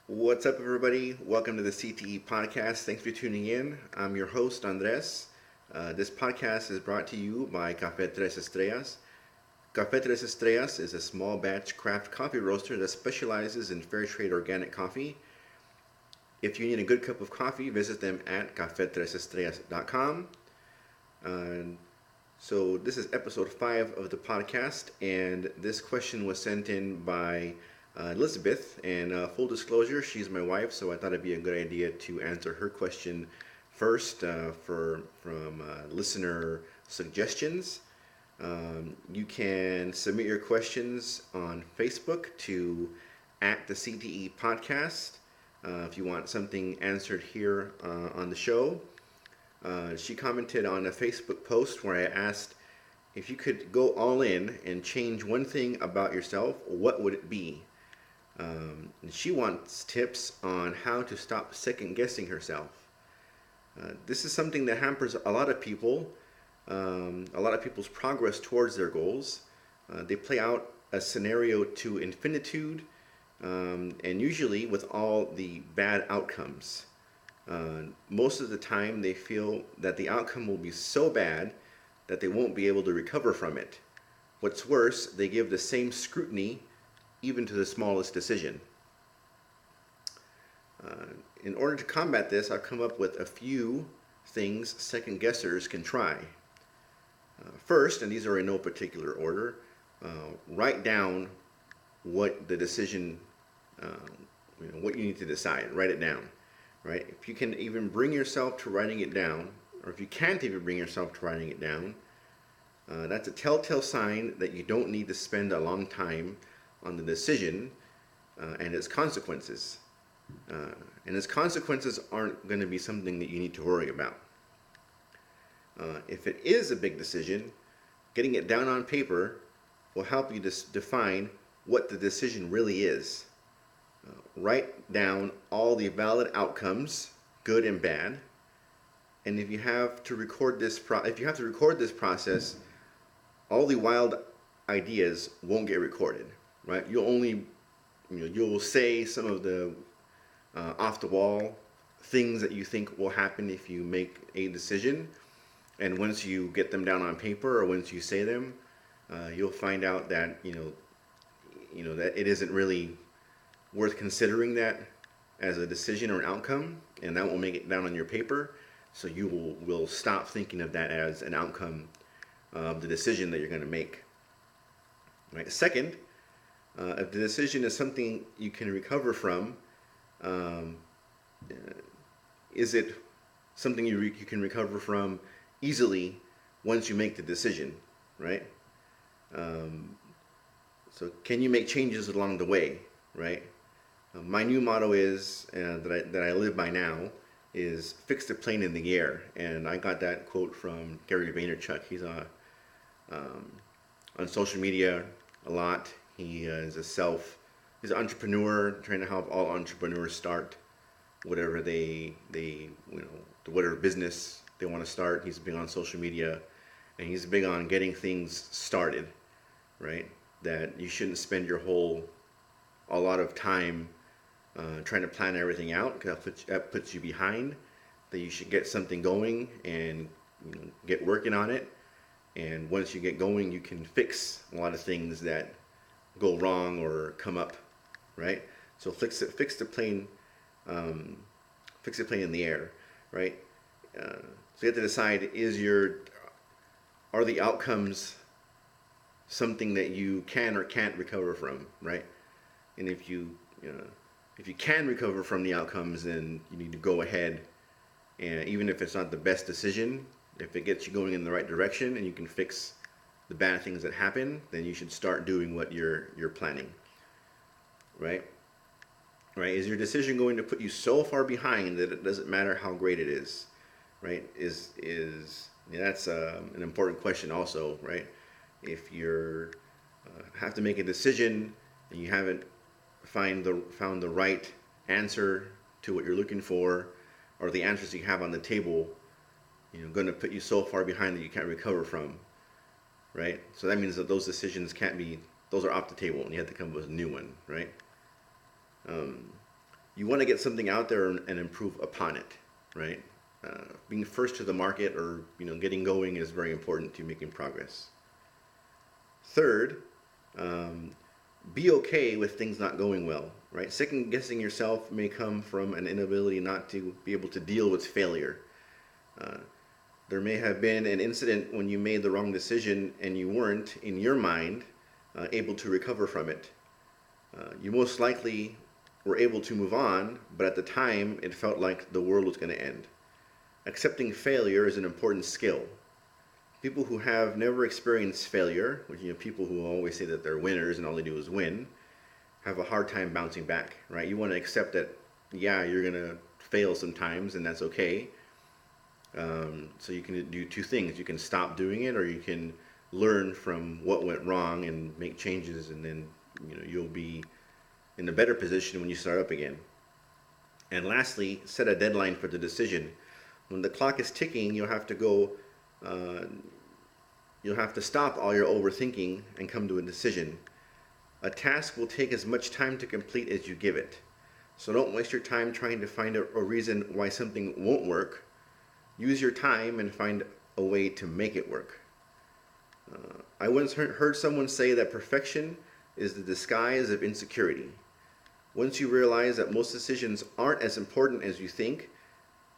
What's up, everybody? Welcome to the CTE Podcast. Thanks for tuning in. I'm your host, Andres. This podcast is brought to you by Café Tres Estrellas. Café Tres Estrellas is a small batch craft coffee roaster that specializes in fair trade organic coffee. If you need a good cup of coffee, visit them at cafetresestrellas.com. So this is episode 5 of the podcast, and this question was sent in by Elisabeth, and full disclosure, she's my wife, so I thought it'd be a good idea to answer her question first from listener suggestions. You can submit your questions on Facebook to at the CTE Podcast if you want something answered here on the show. She commented on a Facebook post where I asked if you could go all in and change one thing about yourself, what would it be? And she wants tips on how to stop second guessing herself. This is something that hampers a lot of people, a lot of people's progress towards their goals. They play out a scenario to infinitude, and usually with all the bad outcomes. Most of the time they feel that the outcome will be so bad that they won't be able to recover from it. What's worse, they give the same scrutiny even to the smallest decision. In order to combat this, I've come up with a few things second guessers can try. First, and these are in no particular order, write down what the decision, what you need to decide. Write it down. Right? If you can even bring yourself to writing it down, or if you can't even bring yourself to writing it down, that's a telltale sign that you don't need to spend a long time on the decision and its consequences. And its consequences aren't going to be something that you need to worry about. If it is a big decision, getting it down on paper will help you to define what the decision really is. Write down all the valid outcomes, good and bad. And if you have to record this process, all the wild ideas won't get recorded, right? You'll say some of the off the wall things that you think will happen if you make a decision. And once you get them down on paper, or once you say them, you'll find out that that it isn't really worth considering that as a decision or an outcome, and that will make it down on your paper, so you will stop thinking of that as an outcome of the decision that you're going to make. Right. Second, if the decision is something you can recover from, is it something you can recover from easily once you make the decision, right? So can you make changes along the way, right? My new motto is that I live by now is fix the plane in the air, and I got that quote from Gary Vaynerchuk. He's on social media a lot. He is he's an entrepreneur trying to help all entrepreneurs start whatever whatever business they want to start. He's big on social media, and he's big on getting things started, right? That you shouldn't spend a lot of time trying to plan everything out, because that puts you behind. That you should get something going and get working on it. And once you get going, you can fix a lot of things that go wrong or come up, right? So fix the plane in the air, right? So you have to decide: are the outcomes something that you can or can't recover from, right? And if you can recover from the outcomes, then you need to go ahead, and even if it's not the best decision, if it gets you going in the right direction and you can fix the bad things that happen, then you should start doing what you're planning, right? Right? Is your decision going to put you so far behind that it doesn't matter how great it is, right? That's an important question also, right? If you're have to make a decision and you haven't found the right answer to what you're looking for, or the answers you have on the table, going to put you so far behind that you can't recover from, right? So that means that those decisions those are off the table, and you have to come up with a new one, right? you want to get something out there and improve upon it, right? Being first to the market or getting going is very important to making progress. Third, be okay with things not going well, right? Second guessing yourself may come from an inability not to be able to deal with failure. There may have been an incident when you made the wrong decision and you weren't, in your mind, able to recover from it. You most likely were able to move on, but at the time it felt like the world was going to end. Accepting failure is an important skill. People who have never experienced failure, which people who always say that they're winners and all they do is win, have a hard time bouncing back, right? You want to accept that, yeah, you're going to fail sometimes, and that's okay. So you can do two things. You can stop doing it, or you can learn from what went wrong and make changes, and then you'll be in a better position when you start up again. And lastly, set a deadline for the decision. When the clock is ticking, you'll have to go. You'll have to stop all your overthinking and come to a decision. A task will take as much time to complete as you give it. So don't waste your time trying to find a reason why something won't work. Use your time and find a way to make it work. I once heard someone say that perfection is the disguise of insecurity. Once you realize that most decisions aren't as important as you think,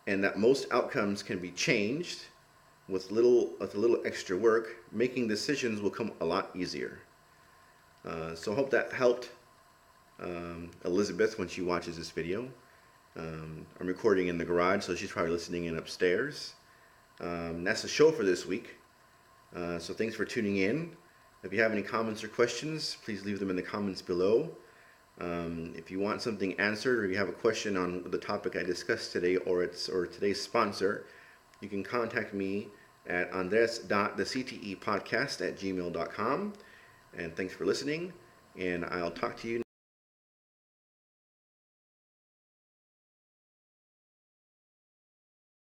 and that most outcomes can be changed with a little extra work, making decisions will come a lot easier. So I hope that helped Elisabeth when she watches this video. I'm recording in the garage, so she's probably listening in upstairs. That's the show for this week. So thanks for tuning in. If you have any comments or questions, please leave them in the comments below. If you want something answered, or you have a question on the topic I discussed today or today's sponsor, you can contact me at andres.thectepodcast@gmail.com. And thanks for listening, and I'll talk to you